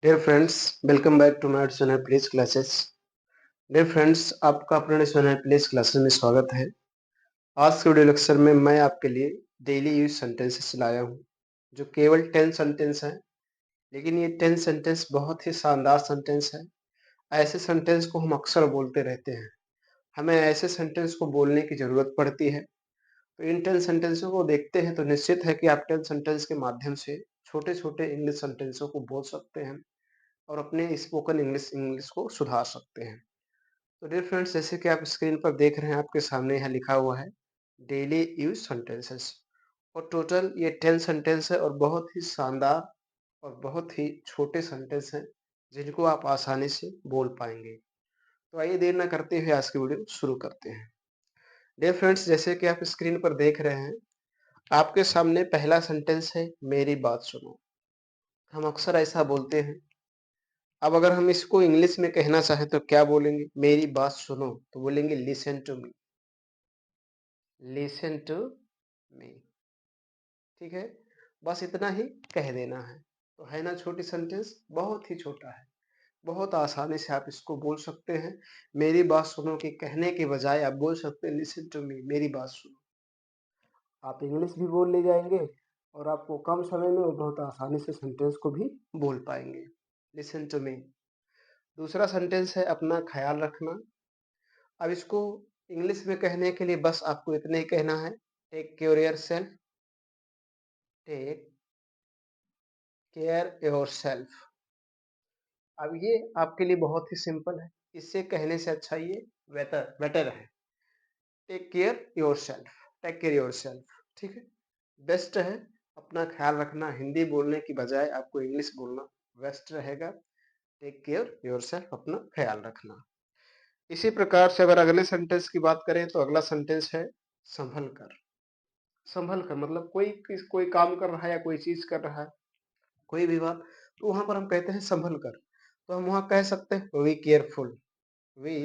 Dear friends, welcome back to my channel please classes. Dear friends, आपका अपने channel please classes में स्वागत है। आज के वीडियो लेक्चर में मैं आपके लिए डेली यूज सेंटेंसेस लाया हूँ, जो केवल 10 सेंटेंस हैं। लेकिन ये 10 सेंटेंस बहुत ही शानदार सेंटेंस है। ऐसे सेंटेंस को हम अक्सर बोलते रहते हैं। हमें ऐसे सेंटेंस को बोलने की जरूरत पड़ती है। तो इन 10 सेंटेंसों को देखते हैं तो निश्चित है कि आप 10 सेंटेंस के माध्यम से छोटे छोटे इंग्लिश सेंटेंसों को बोल सकते हैं और अपने स्पोकन इंग्लिश इंग्लिश को सुधार सकते हैं। तो डियर फ्रेंड्स, जैसे कि आप स्क्रीन पर देख रहे हैं, आपके सामने यहाँ लिखा हुआ है डेली यूज सेंटेंसेस। और टोटल ये 10 सेंटेंस है और बहुत ही शानदार और बहुत ही छोटे सेंटेंस हैं, जिनको आप आसानी से बोल पाएंगे। तो आइए देर ना करते हुए आज की वीडियो शुरू करते हैं। डियर फ्रेंड्स, जैसे कि आप स्क्रीन पर देख रहे हैं, आपके सामने पहला सेंटेंस है मेरी बात सुनो। हम अक्सर ऐसा बोलते हैं। अब अगर हम इसको इंग्लिश में कहना चाहें तो क्या बोलेंगे? मेरी बात सुनो तो बोलेंगे listen to me. Listen to me. ठीक है, बस इतना ही कह देना है। तो है ना छोटी सेंटेंस, बहुत ही छोटा है। बहुत आसानी से आप इसको बोल सकते हैं। मेरी बात सुनो के कहने के बजाय आप बोल सकते हैं लिसन टू मी, मेरी बात सुनो। आप इंग्लिश भी बोल ले जाएंगे और आपको कम समय में और बहुत आसानी से सेंटेंस को भी बोल पाएंगे। Listen to me. दूसरा सेंटेंस है अपना ख्याल रखना। अब इसको इंग्लिश में कहने के लिए बस आपको इतना ही कहना है, take care yourself. Take care yourself. अब ये आपके लिए बहुत ही सिंपल है। इससे कहने से अच्छा ये बेटर बेटर है। Take care yourself. Take care yourself. ठीक है, बेस्ट है। अपना ख्याल रखना हिंदी बोलने की बजाय आपको इंग्लिश बोलना बेस्ट रहेगा। टेक केयर योरसेल्फ, अपना ख्याल रखना। इसी प्रकार से अगर अगले सेंटेंस की बात करें तो अगला सेंटेंस है संभल कर। संभल कर मतलब कोई काम कर रहा है या कोई चीज कर रहा है, कोई भी बात, तो वहां पर हम कहते हैं संभल कर। तो हम वहां कह सकते हैं वी केयरफुल। Be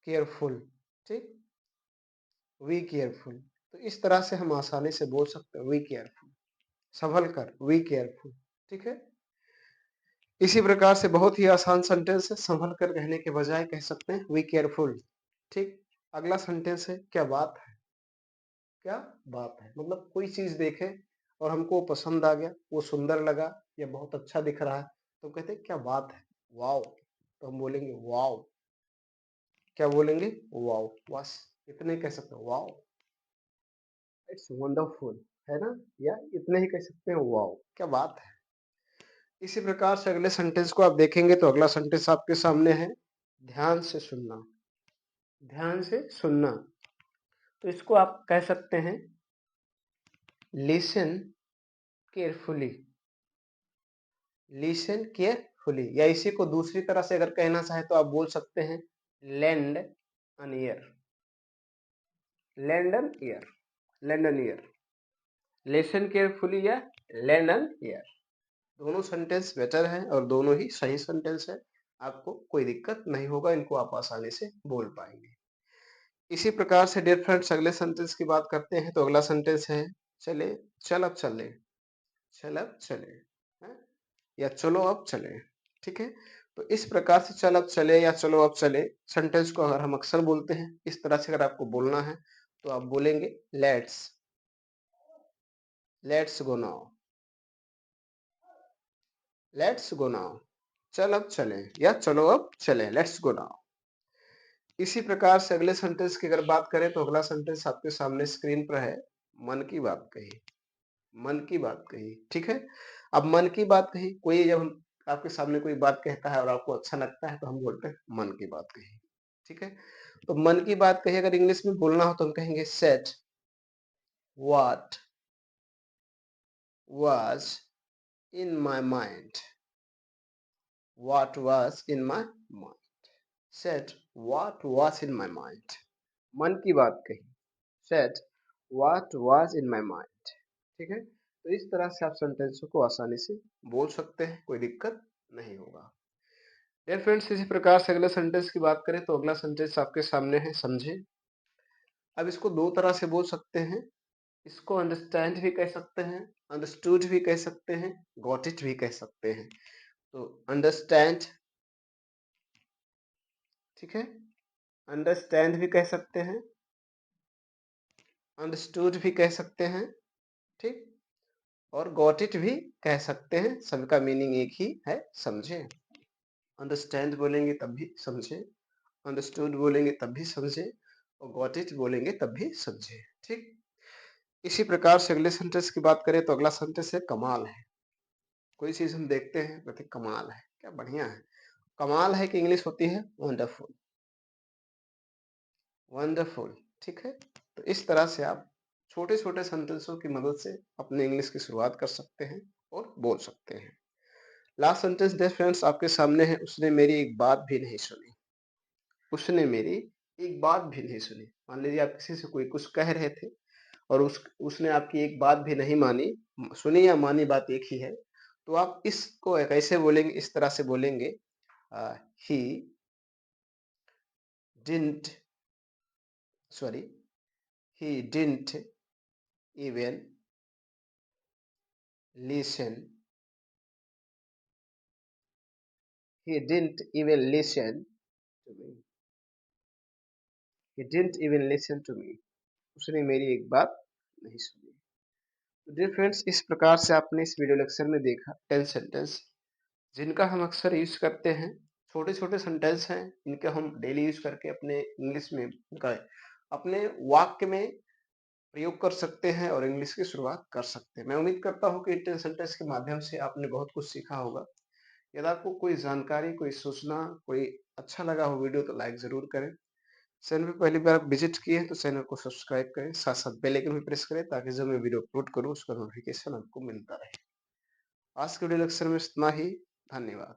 careful. ठीक, वी केयरफुल। तो इस तरह से हम आसानी से बोल सकते हैं वी केयरफुल। संभल कर, वी केयरफुल। ठीक है, इसी प्रकार से बहुत ही आसान सेंटेंस है। संभल कर कहने के बजाय कह सकते हैं वी केयरफुल। ठीक, अगला सेंटेंस है क्या बात है। क्या बात है मतलब कोई चीज देखे और हमको पसंद आ गया, वो सुंदर लगा या बहुत अच्छा दिख रहा है, तो कहते हैं क्या बात है, वाओ। तो हम बोलेंगे वाओ। क्या बोलेंगे? वाओ। बस इतने कह सकते हैं, वाओ, इट्स वंडरफुल, है ना। या इतने ही कह सकते हैं, वाओ क्या बात है। इसी प्रकार से अगले सेंटेंस को आप देखेंगे तो अगला सेंटेंस आपके सामने है ध्यान से सुनना। ध्यान से सुनना। तो इसको आप कह सकते हैं लिसन केयरफुली। लिसन केयरफुली, या इसी को दूसरी तरह से अगर कहना चाहे तो आप बोल सकते हैं lend an ear. Lend an ear. Lend an ear. Listen carefully या लेंड एन ईयर। दोनों सेंटेंस बेटर है और दोनों ही सही सेंटेंस है। आपको कोई दिक्कत नहीं होगा, इनको आप आसानी से बोल पाएंगे। इसी प्रकार से डियर फ्रेंड्स अगले सेंटेंस की बात करते हैं तो अगला सेंटेंस है चले, चल अब चले। चल अब चले, है? या चलो अब चले। ठीक है, तो इस प्रकार से चल अब चले या चलो अब चले सेंटेंस को अगर हम अक्सर बोलते हैं, इस तरह से अगर आपको बोलना है तो आप बोलेंगे let's. Let's go now. Let's go now. चल अब चले या चलो अब चले, लेट्स गो नाउ। इसी प्रकार से अगले सेंटेंस की अगर बात करें तो अगला सेंटेंस आपके सामने स्क्रीन पर है मन की बात कही। मन की बात कही। ठीक है, अब मन की बात कही, कोई जब हम आपके सामने कोई बात कहता है और आपको अच्छा लगता है तो हम बोलते हैं मन की बात कही। ठीक है, तो मन की बात कही अगर इंग्लिश में बोलना हो तो हम कहेंगे said what was in my mind. What was in my mind. Said what was in my mind. मन की बात कही, said what was in my mind. ठीक है, तो इस तरह से आप सेंटेंसों को आसानी से बोल सकते हैं, कोई दिक्कत नहीं होगा। डियर फ्रेंड्स, इसी प्रकार से अगले सेंटेंस की बात करें तो अगला सेंटेंस आपके सामने है समझे। अब इसको दो तरह से बोल सकते हैं। इसको अंडरस्टैंड भी कह सकते हैं, अंडरस्टूड भी कह सकते हैं, गॉट इट भी कह सकते हैं। तो अंडरस्टैंड, ठीक है, अंडरस्टैंड भी कह सकते हैं, अंडरस्टूड भी कह सकते हैं, ठीक, और गॉट इट भी कह सकते हैं। सबका मीनिंग एक ही है, समझे। अंडरस्टैंड बोलेंगे तब भी समझे, अंडरस्टूड बोलेंगे तब भी समझे, और गॉट इट बोलेंगे तब भी समझे, ठीक। इसी प्रकार से अगले सेंटेंस की बात करें तो अगला सेंटेंस है कमाल है। कोई चीज हम देखते हैं कहते कमाल है, क्या बढ़िया है। कमाल है की इंग्लिश होती है वंडरफुल, वंडरफुल, ठीक है। तो इस तरह से आप छोटे छोटे सेंटेंसों की मदद से अपने इंग्लिश की शुरुआत कर सकते हैं और बोल सकते हैं। लास्ट सेंटेंस दे फ्रेंड्स आपके सामने है, उसने मेरी एक बात भी नहीं सुनी। उसने मेरी एक बात भी नहीं सुनी। मान लीजिए आप किसी से कोई कुछ कह रहे थे और उसने आपकी एक बात भी नहीं मानी, सुनी या मानी बात एक ही है। तो आप इसको कैसे बोलेंगे, इस तरह से बोलेंगे, he didn't, sorry, he didn't even listen, he didn't even listen to me, he didn't even listen to me, उसने मेरी एक बात नहीं सुनी। तो डियर फ्रेंड्स, इस प्रकार से आपने इस वीडियो लेक्चर में देखा 10 सेंटेंस जिनका हम अक्सर यूज करते हैं। छोटे छोटे सेंटेंस हैं, इनके हम डेली यूज करके अपने इंग्लिश में इनका अपने वाक्य में प्रयोग कर सकते हैं और इंग्लिश की शुरुआत कर सकते हैं। मैं उम्मीद करता हूँ कि इन 10 सेंटेंस के माध्यम से आपने बहुत कुछ सीखा होगा। यदि आपको कोई जानकारी, कोई सूचना, कोई अच्छा लगा हो वीडियो तो लाइक ज़रूर करें। चैनल पे पहली बार विज़िट किए हैं तो चैनल को सब्सक्राइब करें, साथ-साथ बेल आइकन भी प्रेस करें ताकि जब मैं वीडियो अपलोड करूँ उसका नोटिफिकेशन आपको मिलता रहे। आज के वीडियो लेक्चर में इतना ही, धन्यवाद।